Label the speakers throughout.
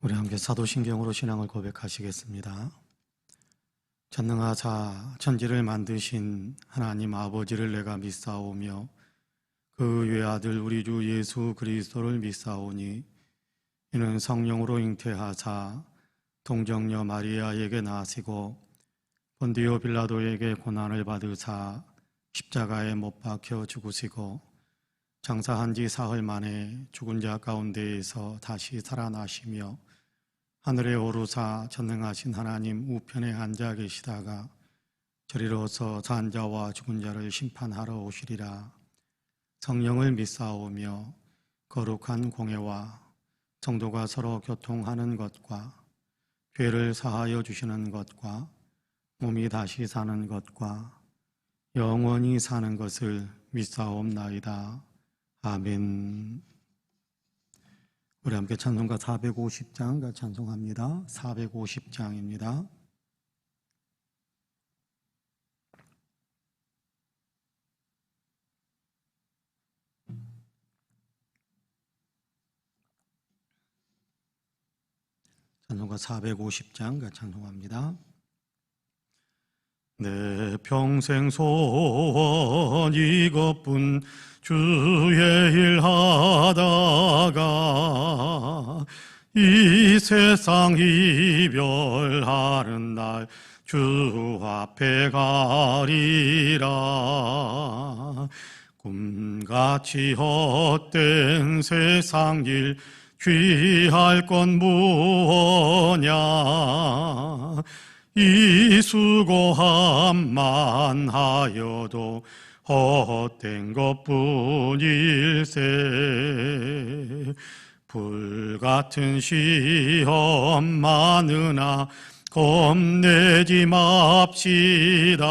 Speaker 1: 우리 함께 사도신경으로 신앙을 고백하시겠습니다. 전능하사 천지를 만드신 하나님 아버지를 내가 믿사오며 그 외아들 우리 주 예수 그리스도를 믿사오니 이는 성령으로 잉태하사 동정녀 마리아에게 나시고 본디오 빌라도에게 고난을 받으사 십자가에 못 박혀 죽으시고 장사한 지 사흘 만에 죽은 자 가운데에서 다시 살아나시며 하늘에 오르사 전능하신 하나님 우편에 앉아 계시다가 저리로서 산 자와 죽은 자를 심판하러 오시리라. 성령을 믿사오며 거룩한 공회와 성도가 서로 교통하는 것과 죄를 사하여 주시는 것과 몸이 다시 사는 것과 영원히 사는 것을 믿사옵나이다. 아멘. 우리 함께 찬송가 450장 찬송합니다. 450장입니다. 찬송가 450장 찬송합니다. 내 평생 소원 이것뿐 주의 일 하다가 이 세상 이별하는 날 주 앞에 가리라. 꿈같이 헛된 세상 일 취할 건 무엇냐. 이 수고함만 하여도 헛된 것뿐일세. 불같은 시험 많으나 겁내지 맙시다.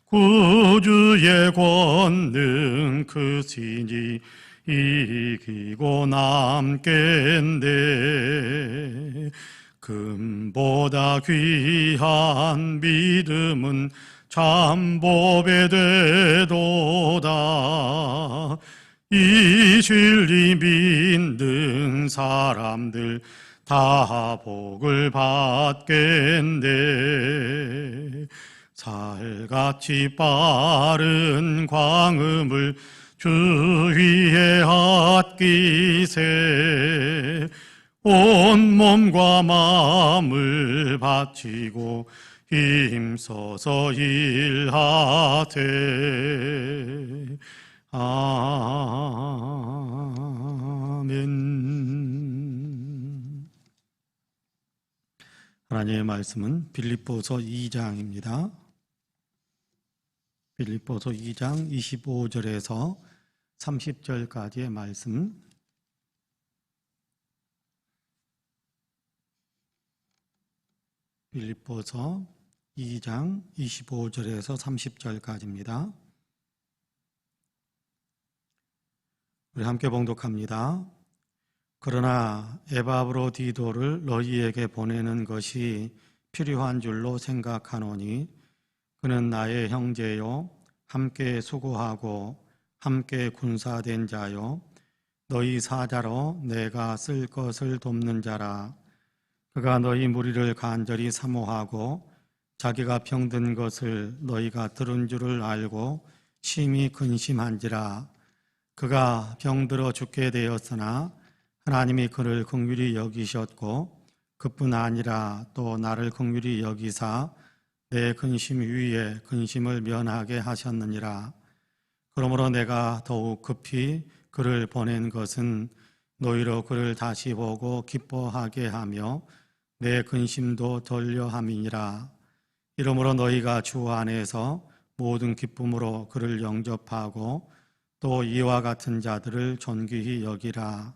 Speaker 1: 구주의 권능 크시니 이기고 남겠네. 금보다 귀한 믿음은 참보배 되도다. 이 진리 믿는 사람들 다 복을 받겠네. 살같이 빠른 광음을 주 위에 아끼세. 온 몸과 마음을 바치고 힘써서 일하세. 아멘. 하나님의 말씀은 빌립보서 2장입니다. 빌립보서 2장 25절에서 30절까지의 말씀. 빌립보서 2장 25절에서 30절까지입니다. 우리 함께 봉독합니다. 그러나 에바브로디도를 너희에게 보내는 것이 필요한 줄로 생각하노니 그는 나의 형제요 함께 수고하고 함께 군사된 자요 너희 사자로 내가 쓸 것을 돕는 자라. 그가 너희 무리를 간절히 사모하고 자기가 병든 것을 너희가 들은 줄을 알고 심히 근심한지라. 그가 병들어 죽게 되었으나 하나님이 그를 긍휼히 여기셨고 그뿐 아니라 또 나를 긍휼히 여기사 내 근심 위에 근심을 면하게 하셨느니라. 그러므로 내가 더욱 급히 그를 보낸 것은 너희로 그를 다시 보고 기뻐하게 하며 내 근심도 덜려 함이니라. 이러므로 너희가 주 안에서 모든 기쁨으로 그를 영접하고 또 이와 같은 자들을 존귀히 여기라.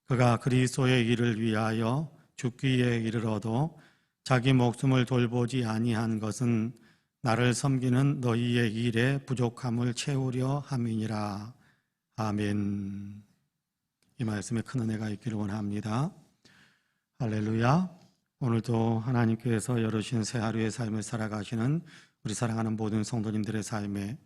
Speaker 1: 그가 그리스도의 일을 위하여 죽기에 이르러도 자기 목숨을 돌보지 아니한 것은 나를 섬기는 너희의 일에 부족함을 채우려 함이니라. 아멘. 이 말씀에 큰 은혜가 있기를 원합니다. 할렐루야. 오늘도 하나님께서 열어주신 새 하루의 삶을 살아가시는 우리 사랑하는 모든 성도님들의 삶에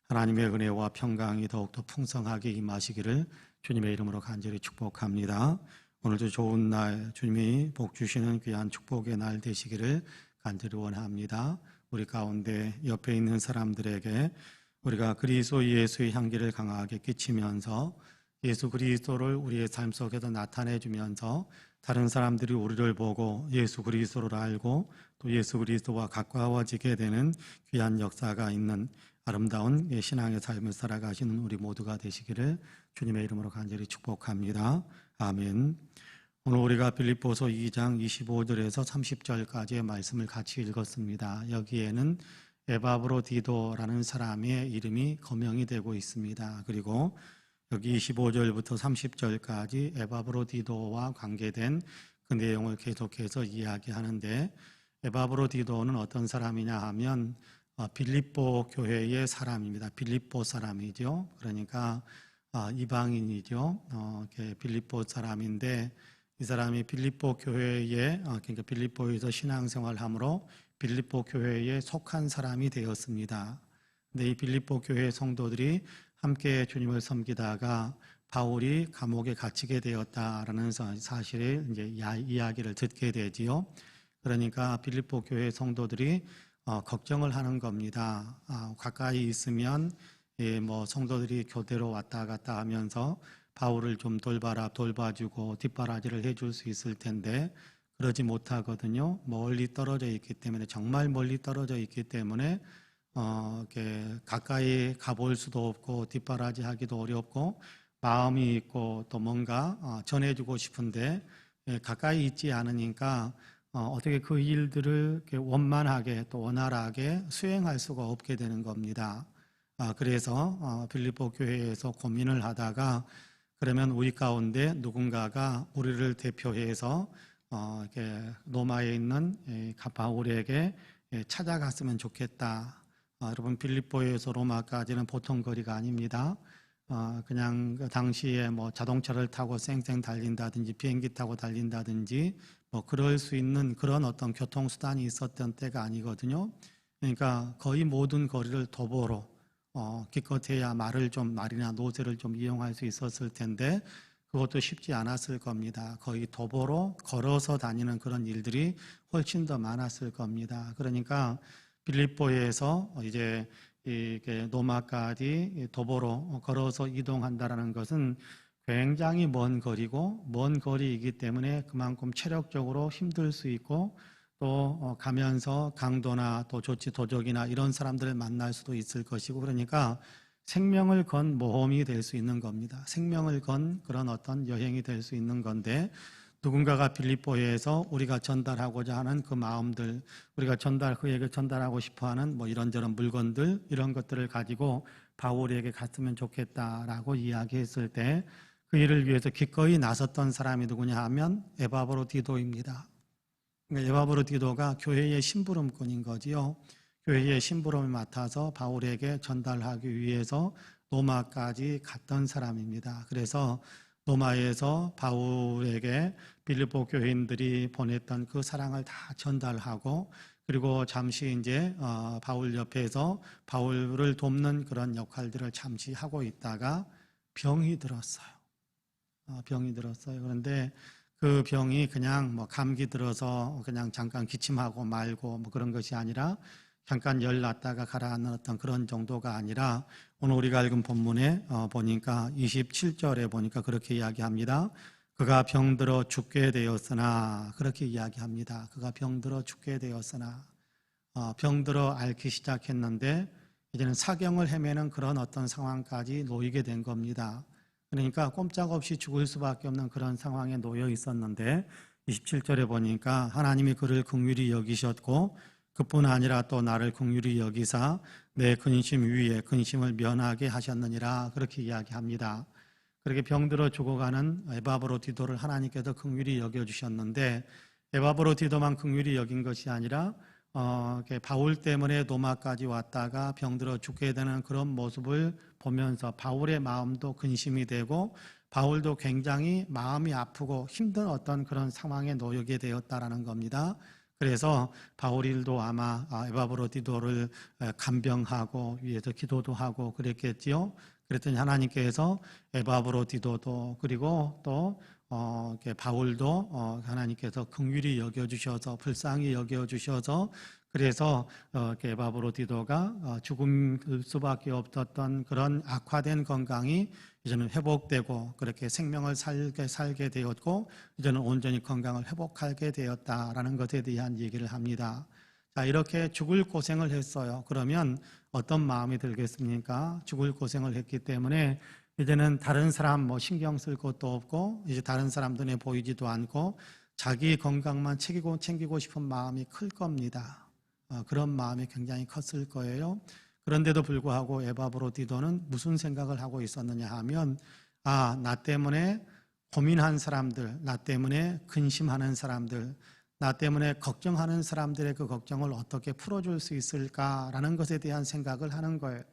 Speaker 1: 하나님의 은혜와 평강이 더욱더 풍성하게 임하시기를 주님의 이름으로 간절히 축복합니다. 오늘도 좋은 날 주님이 복 주시는 귀한 축복의 날 되시기를 간절히 원합니다. 우리 가운데 옆에 있는 사람들에게 우리가 그리스도 예수의 향기를 강하게 끼치면서 예수 그리스도를 우리의 삶 속에서 나타내 주면서 다른 사람들이 우리를 보고 예수 그리스도를 알고 또 예수 그리스도와 가까워지게 되는 귀한 역사가 있는 아름다운 신앙의 삶을 살아가시는 우리 모두가 되시기를 주님의 이름으로 간절히 축복합니다. 아멘. 오늘 우리가 빌립보서 2장 25절에서 30절까지의 말씀을 같이 읽었습니다. 여기에는 에바브로디도라는 사람의 이름이 거명이 되고 있습니다. 그리고 여기 25절부터 30절까지 에바브로디도와 관계된 그 내용을 계속해서 이야기하는데, 에바브로디도는 어떤 사람이냐 하면 빌립보 교회의 사람입니다. 빌립보 사람이죠. 그러니까 이방인이죠. 빌립보 사람인데, 이 사람이 빌립보 교회에 그러니까 빌립보에서 신앙생활함으로 빌립보 교회에 속한 사람이 되었습니다. 근데 이 빌립보 교회 성도들이 함께 주님을 섬기다가 바울이 감옥에 gat히게 되었다라는 사실을 이제 이야기를 듣게 되지요. 그러니까 빌립보 교회 성도들이 걱정을 하는 겁니다. 가까이 있으면 성도들이 교대로 왔다 갔다 하면서 바울을 좀 돌봐주고 뒷바라지를 해줄 수 있을 텐데 그러지 못하거든요. 멀리 떨어져 있기 때문에, 정말 멀리 떨어져 있기 때문에 가까이 가볼 수도 없고 뒷바라지 하기도 어렵고 마음이 있고 또 뭔가 전해주고 싶은데 가까이 있지 않으니까 어떻게 그 일들을 원만하게 또 원활하게 수행할 수가 없게 되는 겁니다. 그래서 빌립보 교회에서 고민을 하다가, 그러면 우리 가운데 누군가가 우리를 대표해서 로마에 있는 바울에게 찾아갔으면 좋겠다. 여러분, 빌립보에서 로마까지는 보통 거리가 아닙니다. 그냥 그 당시에 자동차를 타고 쌩쌩 달린다든지 비행기 타고 달린다든지 그럴 수 있는 그런 어떤 교통수단이 있었던 때가 아니거든요. 그러니까 거의 모든 거리를 도보로 기껏해야 말이나 노새를 좀 이용할 수 있었을 텐데 그것도 쉽지 않았을 겁니다. 거의 도보로 걸어서 다니는 그런 일들이 훨씬 더 많았을 겁니다. 그러니까 빌립보에서 이제 로마까지 도보로 걸어서 이동한다라는 것은 굉장히 먼 거리이기 때문에 그만큼 체력적으로 힘들 수 있고, 또 가면서 강도나 또 조치 도적이나 이런 사람들을 만날 수도 있을 것이고, 그러니까 생명을 건 모험이 될 수 있는 겁니다. 생명을 건 그런 어떤 여행이 될 수 있는 건데, 누군가가 빌립보에서 우리가 전달하고자 하는 그 마음들, 우리가 그에게 전달하고 싶어하는 이런저런 물건들, 이런 것들을 가지고 바울에게 갔으면 좋겠다라고 이야기했을 때 그 일을 위해서 기꺼이 나섰던 사람이 누구냐 하면 에바브로디도입니다. 에바브로디도가 교회의 심부름꾼인 거지요. 교회의 심부름을 맡아서 바울에게 전달하기 위해서 로마까지 갔던 사람입니다. 그래서 로마에서 바울에게 빌립보 교인들이 보냈던 그 사랑을 다 전달하고, 그리고 잠시 이제 바울 옆에서 바울을 돕는 그런 역할들을 잠시 하고 있다가 병이 들었어요. 그런데 그 병이 그냥 감기 들어서 그냥 잠깐 기침하고 말고 그런 것이 아니라, 잠깐 열 났다가 가라앉는 어떤 그런 정도가 아니라, 오늘 우리가 읽은 본문에 보니까 27절에 보니까 그렇게 이야기합니다. 그가 병들어 죽게 되었으나, 그렇게 이야기합니다. 그가 병들어 죽게 되었으나, 병들어 앓기 시작했는데 이제는 사경을 헤매는 그런 어떤 상황까지 놓이게 된 겁니다. 그러니까 꼼짝없이 죽을 수밖에 없는 그런 상황에 놓여 있었는데, 27절에 보니까 하나님이 그를 긍휼히 여기셨고 그뿐 아니라 또 나를 긍휼히 여기사 내 근심 위에 근심을 면하게 하셨느니라, 그렇게 이야기합니다. 그렇게 병들어 죽어가는 에바브로디도를 하나님께서 긍휼히 여겨주셨는데, 에바브로디도만 긍휼히 여긴 것이 아니라 바울 때문에 로마까지 왔다가 병들어 죽게 되는 그런 모습을 보면서 바울의 마음도 근심이 되고 바울도 굉장히 마음이 아프고 힘든 어떤 그런 상황에 놓이게 되었다라는 겁니다. 그래서 바울일도 아마 에바브로디도를 간병하고 위해서 기도도 하고 그랬겠지요. 그랬더니 하나님께서 에바브로디도도 그리고 또 이렇게 바울도 하나님께서 긍휼히 여겨주셔서 불쌍히 여겨주셔서 그래서 이렇게 에바브로디도가 죽을 수밖에 없었던 그런 악화된 건강이 이제는 회복되고 그렇게 생명을 살게 되었고 이제는 온전히 건강을 회복하게 되었다라는 것에 대한 얘기를 합니다. 자, 이렇게 죽을 고생을 했어요. 그러면 어떤 마음이 들겠습니까? 죽을 고생을 했기 때문에 이제는 다른 사람 신경 쓸 것도 없고 이제 다른 사람 눈에 보이지도 않고 자기 건강만 챙기고 싶은 마음이 클 겁니다. 그런 마음이 굉장히 컸을 거예요. 그런데도 불구하고 에바브로디도는 무슨 생각을 하고 있었느냐 하면 나 때문에 고민한 사람들, 나 때문에 근심하는 사람들, 나 때문에 걱정하는 사람들의 그 걱정을 어떻게 풀어줄 수 있을까라는 것에 대한 생각을 하는 거예요.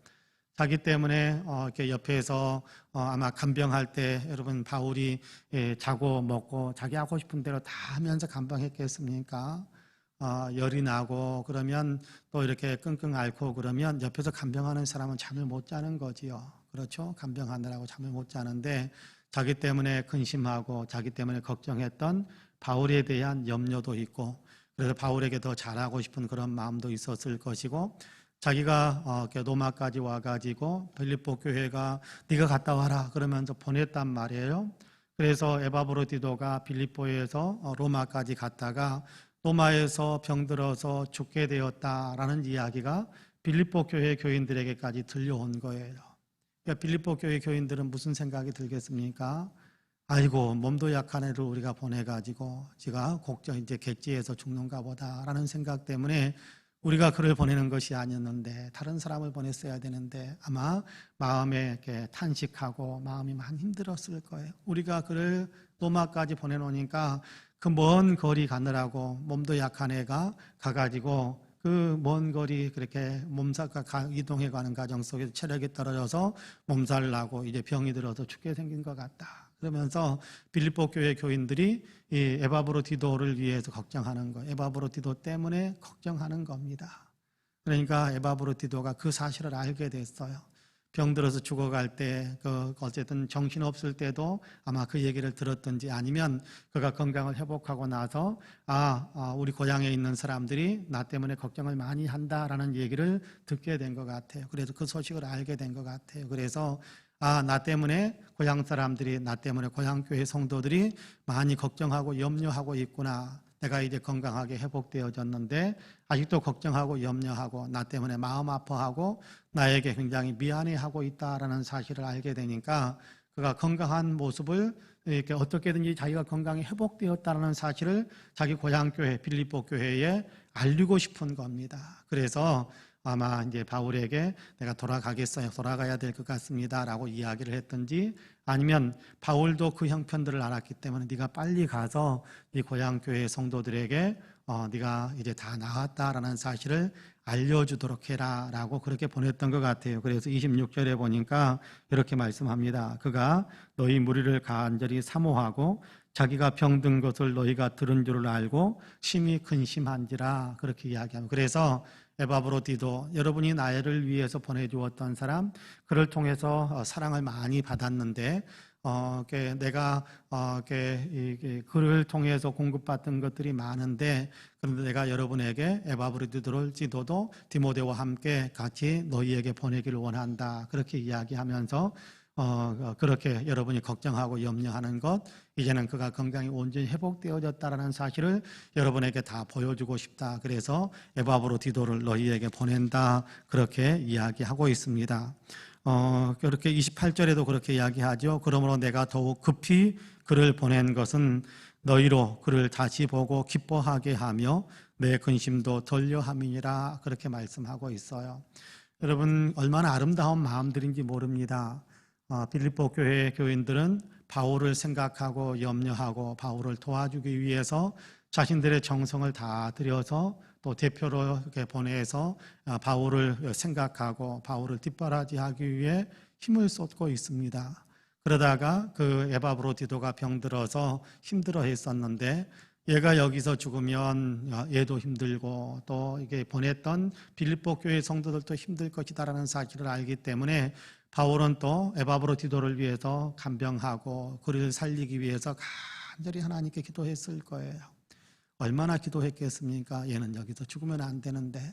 Speaker 1: 자기 때문에 이렇게 옆에서 아마 간병할 때 여러분 바울이 자고 먹고 자기 하고 싶은 대로 다 하면서 간병했겠습니까? 열이 나고 그러면 또 이렇게 끙끙 앓고 그러면 옆에서 간병하는 사람은 잠을 못 자는 거지요. 그렇죠? 간병하느라고 잠을 못 자는데 자기 때문에 근심하고 자기 때문에 걱정했던 바울에 대한 염려도 있고 그래서 바울에게 더 잘하고 싶은 그런 마음도 있었을 것이고 자기가 로마까지 와가지고 빌립보 교회가 네가 갔다 와라 그러면서 보냈단 말이에요. 그래서 에바브로디도가 빌립보에서 로마까지 갔다가 로마에서 병들어서 죽게 되었다라는 이야기가 빌립보 교회 교인들에게까지 들려온 거예요. 그러니까 빌립보 교회 교인들은 무슨 생각이 들겠습니까? 아이고 몸도 약한 애를 우리가 보내가지고 지가 이제 객지에서 죽는가 보다라는 생각 때문에 우리가 그를 보내는 것이 아니었는데 다른 사람을 보냈어야 되는데 아마 마음에 이렇게 탄식하고 마음이 많이 힘들었을 거예요. 우리가 그를 로마까지 보내놓으니까 그 먼 거리 가느라고 몸도 약한 애가 가가지고 그 먼 거리 그렇게 몸살과 이동해 가는 과정 속에서 체력이 떨어져서 몸살 나고 이제 병이 들어서 죽게 생긴 것 같다. 그러면서 빌립보 교회 교인들이 이 에바브로디도를 위해서 걱정하는 거예요. 에바브로디도 때문에 걱정하는 겁니다. 그러니까 에바브로디도가 그 사실을 알게 됐어요. 병들어서 죽어갈 때, 어쨌든 정신없을 때도 아마 그 얘기를 들었든지 아니면 그가 건강을 회복하고 나서, 우리 고향에 있는 사람들이 나 때문에 걱정을 많이 한다라는 얘기를 듣게 된 것 같아요. 그래서 그 소식을 알게 된 것 같아요. 그래서, 나 때문에 고향 사람들이, 나 때문에 고향교회 성도들이 많이 걱정하고 염려하고 있구나. 내가 이제 건강하게 회복되어졌는데 아직도 걱정하고 염려하고 나 때문에 마음 아파하고 나에게 굉장히 미안해하고 있다라는 사실을 알게 되니까 그가 건강한 모습을 이렇게 어떻게든지 자기가 건강이 회복되었다는 사실을 자기 고향교회 빌립보 교회에 알리고 싶은 겁니다. 그래서 아마 이제 바울에게 내가 돌아가겠어요. 돌아가야 될 것 같습니다. 라고 이야기를 했든지 아니면 바울도 그 형편들을 알았기 때문에 네가 빨리 가서 네 고향교회 성도들에게 네가 이제 다 나았다라는 사실을 알려주도록 해라 라고 그렇게 보냈던 것 같아요. 그래서 26절에 보니까 이렇게 말씀합니다. 그가 너희 무리를 간절히 사모하고 자기가 병든 것을 너희가 들은 줄을 알고 심히 근심한지라 그렇게 이야기합니다. 그래서 에바브로디도 여러분이 나를 위해서 보내주었던 사람 그를 통해서 사랑을 많이 받았는데 내가 그를 통해서 공급받은 것들이 많은데 그런데 내가 여러분에게 에바브로디도도 디모데와 함께 같이 너희에게 보내기를 원한다 그렇게 이야기하면서 그렇게 여러분이 걱정하고 염려하는 것 이제는 그가 건강이 온전히 회복되어졌다는 사실을 여러분에게 다 보여주고 싶다. 그래서 에바브로디도를 너희에게 보낸다. 그렇게 이야기하고 있습니다. 그렇게 28절에도 그렇게 이야기하죠. 그러므로 내가 더욱 급히 그를 보낸 것은 너희로 그를 다시 보고 기뻐하게 하며 내 근심도 덜려함이니라 그렇게 말씀하고 있어요. 여러분 얼마나 아름다운 마음들인지 모릅니다. 빌립보 교회 교인들은 바울을 생각하고 염려하고 바울을 도와주기 위해서 자신들의 정성을 다 들여서 또 대표로 이렇게 보내서 바울을 생각하고 바울을 뒷바라지하기 위해 힘을 쏟고 있습니다. 그러다가 그 에바브로디도가 병들어서 힘들어했었는데 얘가 여기서 죽으면 얘도 힘들고 또 이게 보냈던 빌립보 교회 성도들도 힘들 것이다라는 사실을 알기 때문에 바울은 또 에바브로디도를 위해서 간병하고 그를 살리기 위해서 간절히 하나님께 기도했을 거예요. 얼마나 기도했겠습니까? 얘는 여기서 죽으면 안 되는데,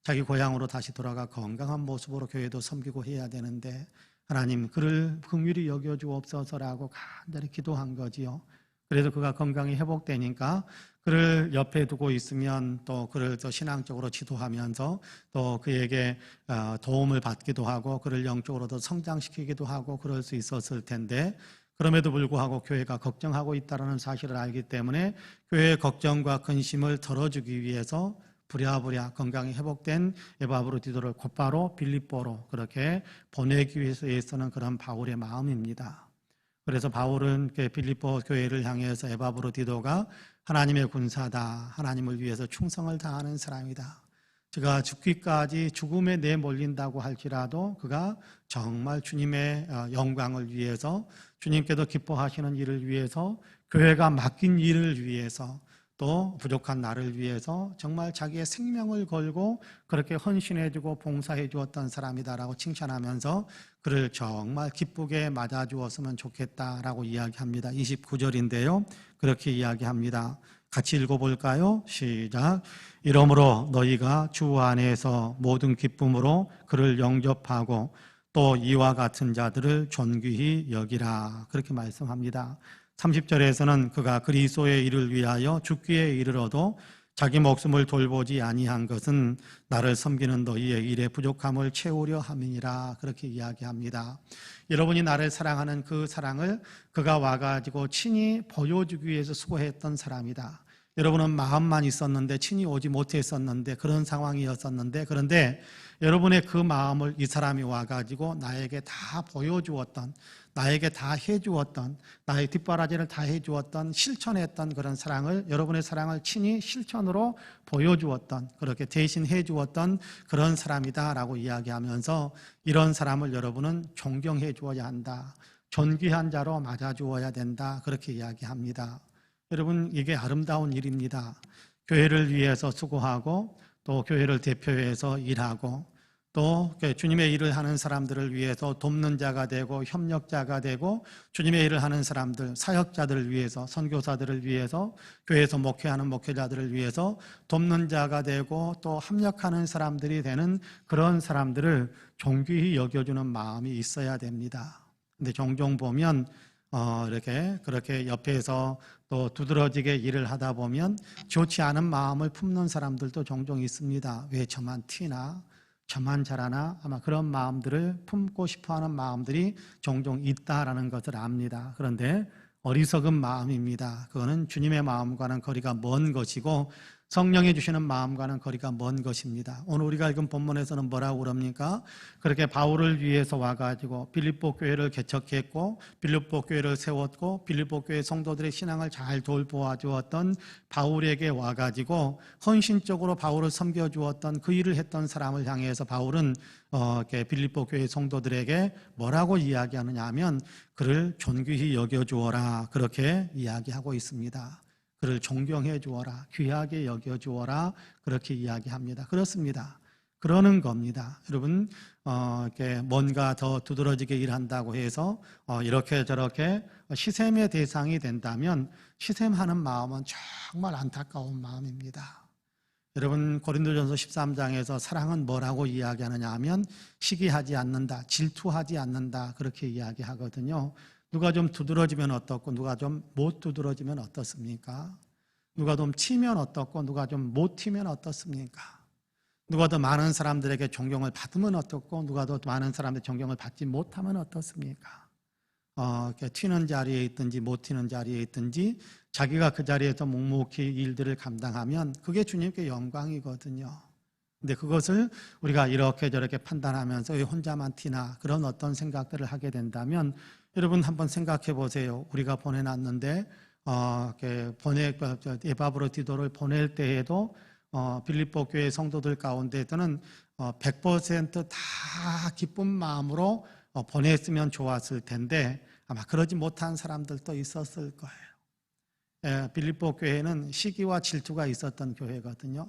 Speaker 1: 자기 고향으로 다시 돌아가 건강한 모습으로 교회도 섬기고 해야 되는데 하나님 그를 긍휼히 여겨주옵소서라고 간절히 기도한 거지요. 그래서 그가 건강이 회복되니까 그를 옆에 두고 있으면 또 그를 또 신앙적으로 지도하면서 또 그에게 도움을 받기도 하고 그를 영적으로도 성장시키기도 하고 그럴 수 있었을 텐데, 그럼에도 불구하고 교회가 걱정하고 있다는 사실을 알기 때문에 교회의 걱정과 근심을 덜어주기 위해서 부랴부랴 건강이 회복된 에바브로디도를 곧바로 빌립보로 그렇게 보내기 위해서는 그런 바울의 마음입니다. 그래서 바울은 빌립보 교회를 향해서 에바브로디도가 하나님의 군사다, 하나님을 위해서 충성을 다하는 사람이다, 그가 죽기까지 죽음에 내몰린다고 할지라도 그가 정말 주님의 영광을 위해서, 주님께서 기뻐하시는 일을 위해서, 교회가 맡긴 일을 위해서, 또 부족한 나를 위해서 정말 자기의 생명을 걸고 그렇게 헌신해주고 봉사해 주었던 사람이다라고 칭찬하면서 그를 정말 기쁘게 맞아주었으면 좋겠다라고 이야기합니다. 29절인데요. 그렇게 이야기합니다. 같이 읽어볼까요? 시작. 이러므로 너희가 주 안에서 모든 기쁨으로 그를 영접하고 또 이와 같은 자들을 존귀히 여기라. 그렇게 말씀합니다. 30절에서는 그가 그리스도의 일을 위하여 죽기에 이르러도 자기 목숨을 돌보지 아니한 것은 나를 섬기는 너희의 일의 부족함을 채우려 함이니라. 그렇게 이야기합니다. 여러분이 나를 사랑하는 그 사랑을 그가 와가지고 친히 보여주기 위해서 수고했던 사람이다. 여러분은 마음만 있었는데 친히 오지 못했었는데 그런 상황이었었는데, 그런데 여러분의 그 마음을 이 사람이 와가지고 나에게 다 보여주었던, 나에게 다 해주었던, 나의 뒷바라지를 다 해주었던, 실천했던 그런 사랑을, 여러분의 사랑을 친히 실천으로 보여주었던, 그렇게 대신 해주었던 그런 사람이다라고 이야기하면서 이런 사람을 여러분은 존경해 주어야 한다, 존귀한 자로 맞아주어야 된다, 그렇게 이야기합니다. 여러분, 이게 아름다운 일입니다. 교회를 위해서 수고하고 또 교회를 대표해서 일하고 또 주님의 일을 하는 사람들을 위해서 돕는 자가 되고 협력자가 되고, 주님의 일을 하는 사람들, 사역자들을 위해서, 선교사들을 위해서, 교회에서 목회하는 목회자들을 위해서 돕는 자가 되고 또 합력하는 사람들이 되는 그런 사람들을 존귀히 여겨주는 마음이 있어야 됩니다. 근데 종종 보면 이렇게 그렇게 옆에서 또 두드러지게 일을 하다 보면 좋지 않은 마음을 품는 사람들도 종종 있습니다. 왜 저만 튀나? 저만 잘하나? 아마 그런 마음들을 품고 싶어하는 마음들이 종종 있다라는 것을 압니다. 그런데 어리석은 마음입니다. 그거는 주님의 마음과는 거리가 먼 것이고 성령이 주시는 마음과는 거리가 먼 것입니다. 오늘 우리가 읽은 본문에서는 뭐라고 그럽니까? 그렇게 바울을 위해서 와가지고 빌립보 교회를 개척했고 빌립보 교회를 세웠고 빌립보 교회 성도들의 신앙을 잘 돌보아주었던 바울에게 와가지고 헌신적으로 바울을 섬겨주었던 그 일을 했던 사람을 향해서 바울은 빌립보 교회 성도들에게 뭐라고 이야기하느냐 하면 그를 존귀히 여겨주어라, 그렇게 이야기하고 있습니다. 그를 존경해 주어라, 귀하게 여겨 주어라, 그렇게 이야기합니다. 그렇습니다. 그러는 겁니다. 여러분, 이렇게 뭔가 더 두드러지게 일한다고 해서 이렇게 저렇게 시샘의 대상이 된다면 시샘하는 마음은 정말 안타까운 마음입니다. 여러분, 고린도전서 13장에서 사랑은 뭐라고 이야기하느냐 하면 시기하지 않는다, 질투하지 않는다, 그렇게 이야기하거든요. 누가 좀 두드러지면 어떻고 누가 좀 못 두드러지면 어떻습니까? 누가 좀 치면 어떻고 누가 좀 못 튀면 어떻습니까? 누가 더 많은 사람들에게 존경을 받으면 어떻고 누가 더 많은 사람들의 존경을 받지 못하면 어떻습니까? 튀는 자리에 있든지 못 튀는 자리에 있든지 자기가 그 자리에서 묵묵히 일들을 감당하면 그게 주님께 영광이거든요. 근데 그것을 우리가 이렇게 저렇게 판단하면서 왜 혼자만 튀나, 그런 어떤 생각들을 하게 된다면 여러분 한번 생각해 보세요. 우리가 보내놨는데 에바브로디도를 보낼 때에도 빌립보 교회 성도들 가운데서는 100%다 기쁜 마음으로 보냈으면 좋았을 텐데 아마 그러지 못한 사람들도 있었을 거예요. 빌립보 교회는 시기와 질투가 있었던 교회거든요.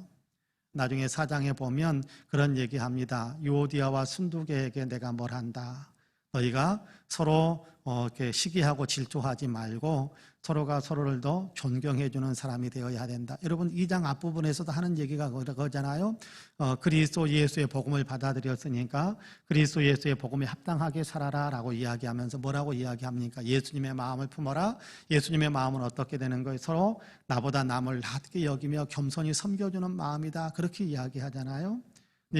Speaker 1: 나중에 4장에 보면 그런 얘기합니다. 유오디아와 순두계에게 내가 뭘 한다. 너희가 서로 이렇게 시기하고 질투하지 말고 서로가 서로를 더 존경해 주는 사람이 되어야 된다. 여러분 2장 앞부분에서도 하는 얘기가 그거잖아요. 그리스도 예수의 복음을 받아들였으니까 그리스도 예수의 복음에 합당하게 살아라라고 이야기하면서 뭐라고 이야기합니까? 예수님의 마음을 품어라. 예수님의 마음은 어떻게 되는 거예요? 서로 나보다 남을 낮게 여기며 겸손히 섬겨주는 마음이다. 그렇게 이야기하잖아요.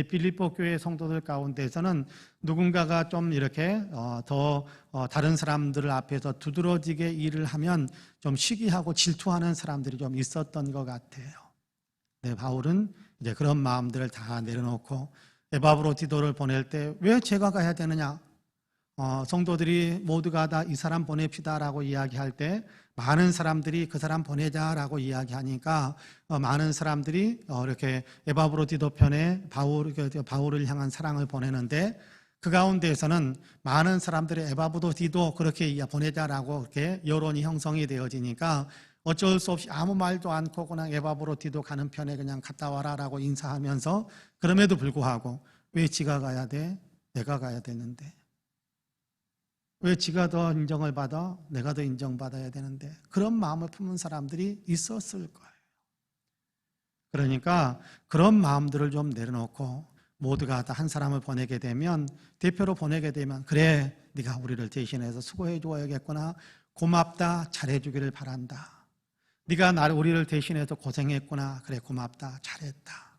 Speaker 1: 빌립보 교회 성도들 가운데서는 누군가가 좀 이렇게 다른 사람들 앞에서 두드러지게 일을 하면 좀 시기하고 질투하는 사람들이 좀 있었던 것 같아요. 네, 바울은 이제 그런 마음들을 다 내려놓고 에바브로디도를 보낼 때 왜 제가 가야 되느냐? 성도들이 모두가 다 이 사람 보냅시다라고 이야기할 때 많은 사람들이 그 사람 보내자라고 이야기하니까 많은 사람들이 이렇게 에바브로디도 편에 바울을 향한 사랑을 보내는데 그 가운데에서는 많은 사람들이 에바브로디도 그렇게 보내자라고 이렇게 여론이 형성이 되어지니까 어쩔 수 없이 아무 말도 않고 그냥 에바브로디도 가는 편에 그냥 갔다 와라라고 인사하면서 그럼에도 불구하고 왜 지가 가야 돼? 내가 가야 되는데. 왜 지가 더 인정을 받아? 내가 더 인정받아야 되는데. 그런 마음을 품은 사람들이 있었을 거예요. 그러니까 그런 마음들을 좀 내려놓고 모두가 다 한 사람을 보내게 되면, 대표로 보내게 되면, 그래 네가 우리를 대신해서 수고해 줘야겠구나, 고맙다, 잘해 주기를 바란다, 네가 우리를 대신해서 고생했구나, 그래 고맙다, 잘했다,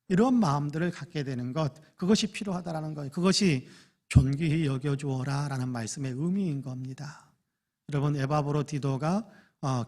Speaker 1: 이런 마음들을 갖게 되는 것, 그것이 필요하다라는 거예요. 그것이 존귀히 여겨주어라 라는 말씀의 의미인 겁니다. 여러분 에바브로디도가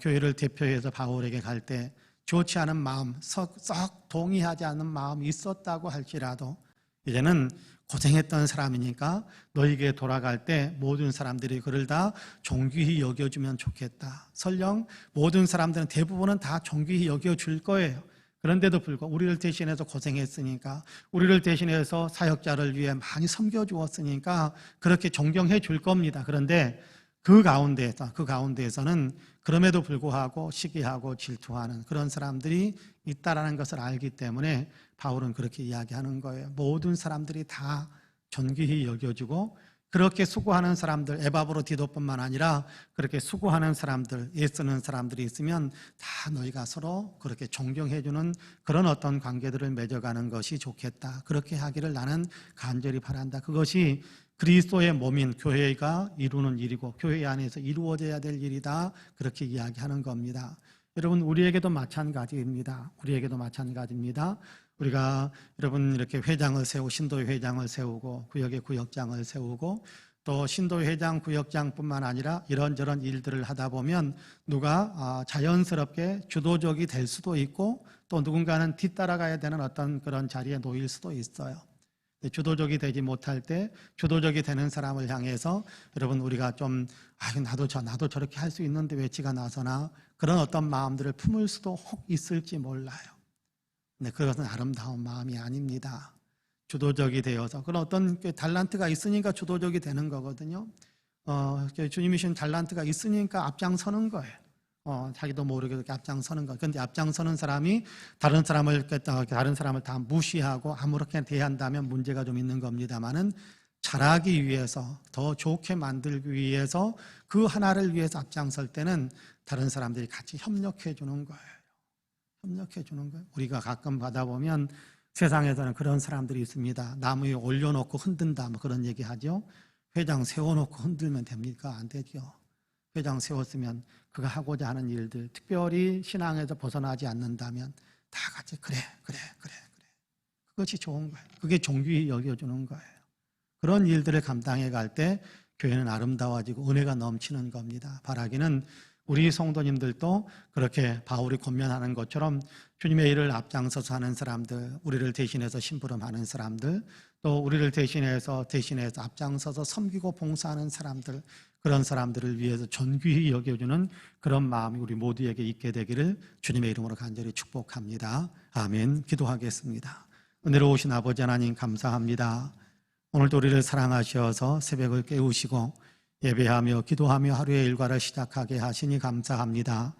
Speaker 1: 교회를 대표해서 바울에게 갈 때 좋지 않은 마음, 썩 동의하지 않는 마음이 있었다고 할지라도 이제는 고생했던 사람이니까 너에게 돌아갈 때 모든 사람들이 그를 다 존귀히 여겨주면 좋겠다. 설령 모든 사람들은 대부분은 다 존귀히 여겨줄 거예요. 그런데도 불구하고 우리를 대신해서 고생했으니까, 우리를 대신해서 사역자를 위해 많이 섬겨주었으니까 그렇게 존경해 줄 겁니다. 그런데 그 가운데에서는 그럼에도 불구하고 시기하고 질투하는 그런 사람들이 있다라는 것을 알기 때문에 바울은 그렇게 이야기하는 거예요. 모든 사람들이 다 존귀히 여겨주고, 그렇게 수고하는 사람들, 에바브로디도뿐만 아니라 그렇게 수고하는 사람들, 애쓰는 사람들이 있으면 다 너희가 서로 그렇게 존경해주는 그런 어떤 관계들을 맺어가는 것이 좋겠다. 그렇게 하기를 나는 간절히 바란다. 그것이 그리스도의 몸인 교회가 이루는 일이고 교회 안에서 이루어져야 될 일이다. 그렇게 이야기하는 겁니다. 여러분 우리에게도 마찬가지입니다. 우리가 여러분 이렇게 회장을 세우고 신도회 회장을 세우고 구역의 구역장을 세우고 또 신도회 회장 구역장뿐만 아니라 이런저런 일들을 하다 보면 누가 자연스럽게 주도적이 될 수도 있고 또 누군가는 뒤따라가야 되는 어떤 그런 자리에 놓일 수도 있어요. 주도적이 되지 못할 때 주도적이 되는 사람을 향해서 여러분 우리가 좀 나도 저렇게 할 수 있는데 왜 지가 나서나, 그런 어떤 마음들을 품을 수도 혹 있을지 몰라요. 근데 그것은 아름다운 마음이 아닙니다. 주도적이 되어서 그런 어떤 달란트가 있으니까 주도적이 되는 거거든요. 주님이 주신 달란트가 있으니까 앞장서는 거예요. 자기도 모르게 그렇게 앞장서는 거. 그런데 앞장서는 사람이 다른 사람을 다 무시하고 아무렇게 대한다면 문제가 좀 있는 겁니다만은, 잘하기 위해서 더 좋게 만들기 위해서 그 하나를 위해서 앞장설 때는 다른 사람들이 같이 협력해 주는 거예요. 우리가 가끔 받아보면 세상에서는 그런 사람들이 있습니다. 나무 위에 올려놓고 흔든다, 뭐 그런 얘기 하죠. 회장 세워놓고 흔들면 됩니까? 안 되죠. 회장 세웠으면 그가 하고자 하는 일들, 특별히 신앙에서 벗어나지 않는다면 다 같이 그래. 그것이 좋은 거예요. 그게 존귀히 여겨주는 거예요. 그런 일들을 감당해 갈 때 교회는 아름다워지고 은혜가 넘치는 겁니다. 바라기는 우리 성도님들도 그렇게 바울이 권면하는 것처럼 주님의 일을 앞장서서 하는 사람들, 우리를 대신해서 심부름하는 사람들, 또 우리를 대신해서 앞장서서 섬기고 봉사하는 사람들, 그런 사람들을 위해서 존귀히 여겨주는 그런 마음이 우리 모두에게 있게 되기를 주님의 이름으로 간절히 축복합니다. 아멘. 기도하겠습니다. 은혜로우신 아버지 하나님 감사합니다. 오늘도 우리를 사랑하셔서 새벽을 깨우시고 예배하며 기도하며 하루의 일과를 시작하게 하시니 감사합니다.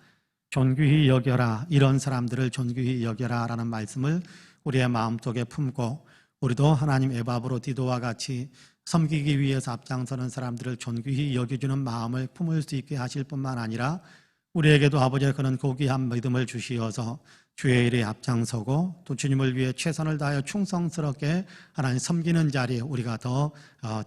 Speaker 1: 존귀히 여겨라, 이런 사람들을 존귀히 여겨라 라는 말씀을 우리의 마음속에 품고 우리도 하나님 에바브로디도와 같이 섬기기 위해서 앞장서는 사람들을 존귀히 여겨주는 마음을 품을 수 있게 하실 뿐만 아니라 우리에게도 아버지의 그런 고귀한 믿음을 주시어서 주의 일에 앞장서고 또 주님을 위해 최선을 다하여 충성스럽게 하나님 섬기는 자리에 우리가 더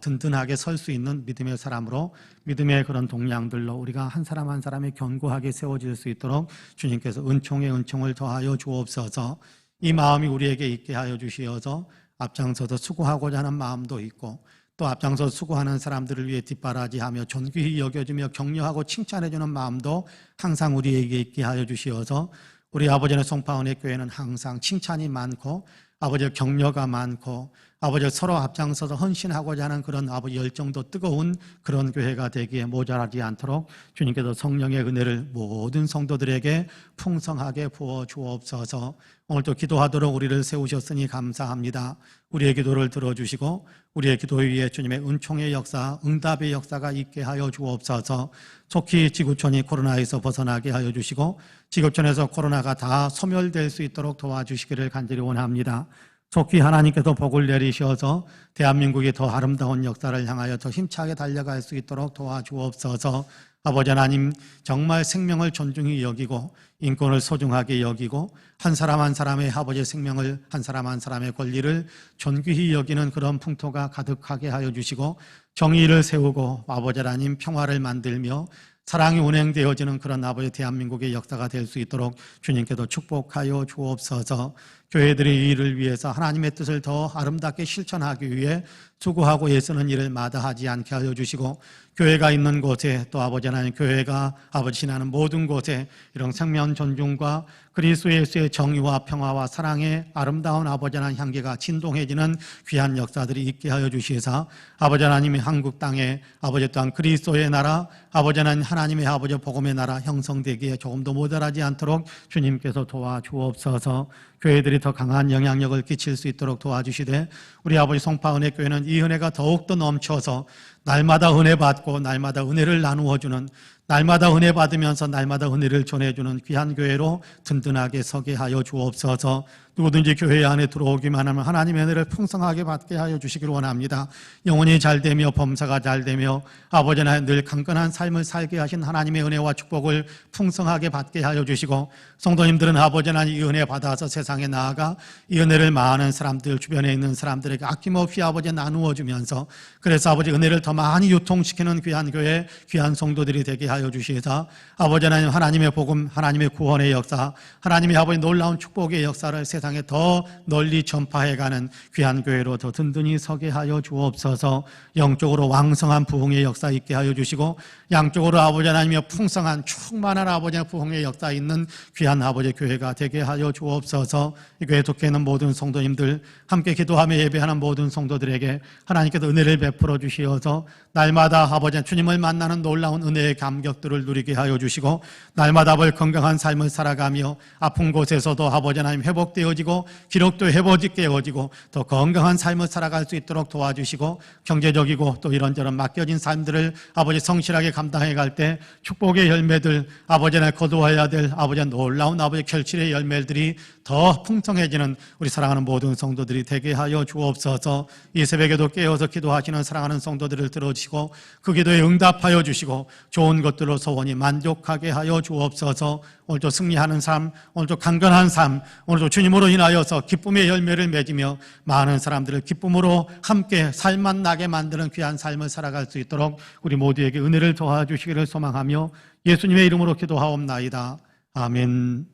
Speaker 1: 든든하게 설 수 있는 믿음의 사람으로 믿음의 그런 동량들로 우리가 한 사람 한 사람이 견고하게 세워질 수 있도록 주님께서 은총에 은총을 더하여 주옵소서. 이 마음이 우리에게 있게 하여 주시어서 앞장서서 수고하고자 하는 마음도 있고 또 앞장서 수고하는 사람들을 위해 뒷바라지하며 존귀히 여겨주며 격려하고 칭찬해주는 마음도 항상 우리에게 있게 하여 주시어서 우리 아버지의 송파은혜 교회는 항상 칭찬이 많고 아버지의 격려가 많고 아버지 서로 앞장서서 헌신하고자 하는 그런 아버지 열정도 뜨거운 그런 교회가 되기에 모자라지 않도록 주님께서 성령의 은혜를 모든 성도들에게 풍성하게 부어 주옵소서. 오늘도 기도하도록 우리를 세우셨으니 감사합니다. 우리의 기도를 들어주시고 우리의 기도 위에 주님의 은총의 역사, 응답의 역사가 있게 하여 주옵소서. 속히 지구촌이 코로나에서 벗어나게 하여 주시고 지구촌에서 코로나가 다 소멸될 수 있도록 도와주시기를 간절히 원합니다. 속히 하나님께서 복을 내리셔서 대한민국이 더 아름다운 역사를 향하여 더 힘차게 달려갈 수 있도록 도와주옵소서. 아버지 하나님, 정말 생명을 존중히 여기고 인권을 소중하게 여기고 한 사람 한 사람의 아버지의 생명을, 한 사람 한 사람의 권리를 존귀히 여기는 그런 풍토가 가득하게 하여 주시고 정의를 세우고 아버지 하나님 평화를 만들며 사랑이 운행되어지는 그런 아버지 대한민국의 역사가 될 수 있도록 주님께도 축복하여 주옵소서. 교회들의 일을 위해서 하나님의 뜻을 더 아름답게 실천하기 위해 수고하고 애쓰는 일을 마다하지 않게 하여 주시고 교회가 있는 곳에 또 아버지 하나님 교회가 아버지 지나는 모든 곳에 이런 생명 존중과 그리스도 예수의 정의와 평화와 사랑의 아름다운 아버지 하나님 향기가 진동해지는 귀한 역사들이 있게 하여 주시사 아버지 하나님의 한국 땅에 아버지 또한 그리스도의 나라 아버지 하나님 하나님의 아버지 복음의 나라 형성되기에 조금도 모자라지 않도록 주님께서 도와주옵소서. 교회들이 더 강한 영향력을 끼칠 수 있도록 도와주시되 우리 아버지 송파은혜 교회는 이 은혜가 더욱더 넘쳐서 날마다 은혜 받고 날마다 은혜를 나누어 주는 날마다 은혜 받으면서 날마다 은혜를 전해주는 귀한 교회로 든든하게 서게 하여 주옵소서. 누구든지 교회 안에 들어오기만 하면 하나님의 은혜를 풍성하게 받게 하여 주시기를 원합니다. 영혼이 잘되며 범사가 잘되며 아버지 하나님 늘 강건한 삶을 살게 하신 하나님의 은혜와 축복을 풍성하게 받게 하여 주시고 성도님들은 아버지 하나님 이 은혜 받아서 세상에 나아가 이 은혜를 많은 사람들 주변에 있는 사람들에게 아낌없이 아버지 나누어 주면서 그래서 아버지 은혜를 더 많이 유통시키는 귀한 교회 귀한 성도들이 되게 하여 주시사 아버지 하나님 하나님의 복음 하나님의 구원의 역사 하나님의 아버지 놀라운 축복의 역사를 세상에 더 널리 전파해가는 귀한 교회로 더 든든히 서게 하여 주옵소서. 영적으로 왕성한 부흥의 역사 있게 하여 주시고 양쪽으로 아버지 하나님의 풍성한 충만한 아버지의 부흥의 역사 있는 귀한 아버지 교회가 되게 하여 주옵소서. 이 교회 속에 있는 모든 성도님들 함께 기도하며 예배하는 모든 성도들에게 하나님께서 은혜를 베풀어 주시어서 날마다 아버지 주님을 만나는 놀라운 은혜의 감격들을 누리게 하여 주시고 날마다 아버지 건강한 삶을 살아가며 아픈 곳에서도 아버지 하나님 회복되어지고 기록도 회복되어지고 더 건강한 삶을 살아갈 수 있도록 도와주시고 경제적이고 또 이런저런 맡겨진 삶들을 아버지 성실하게 감당해 갈 때 축복의 열매들 아버지 하나님 거두어야 될 아버지 놀라운 아버지 결실의 열매들이 더 풍성해지는 우리 사랑하는 모든 성도들이 되게 하여 주옵소서. 이 새벽에도 깨어서 기도하시는 사랑하는 성도들을 들어주시고 그 기도에 응답하여 주시고 좋은 것들로 소원이 만족하게 하여 주옵소서. 오늘도 승리하는 삶, 오늘도 강건한 삶, 오늘도 주님으로 인하여서 기쁨의 열매를 맺으며 많은 사람들을 기쁨으로 함께 살만 나게 만드는 귀한 삶을 살아갈 수 있도록 우리 모두에게 은혜를 도와주시기를 소망하며 예수님의 이름으로 기도하옵나이다. 아멘.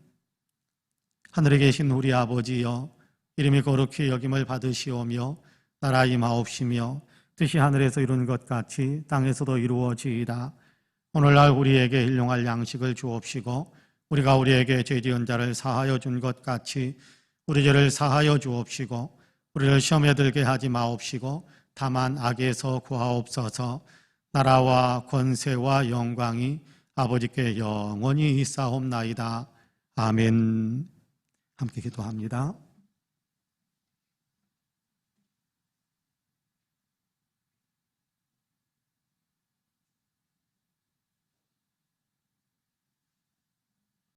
Speaker 1: 하늘에 계신 우리 아버지여 이름이 거룩히 여김을 받으시오며 나라 임하옵시며 뜻이 하늘에서 이룬 것 같이 땅에서도 이루어지이다. 오늘날 우리에게 일용할 양식을 주옵시고 우리가 우리에게 죄 지은 자를 사하여 준 것 같이 우리 죄를 사하여 주옵시고 우리를 시험에 들게 하지 마옵시고 다만 악에서 구하옵소서. 나라와 권세와 영광이 아버지께 영원히 있사옵나이다. 아멘. 함께 기도합니다.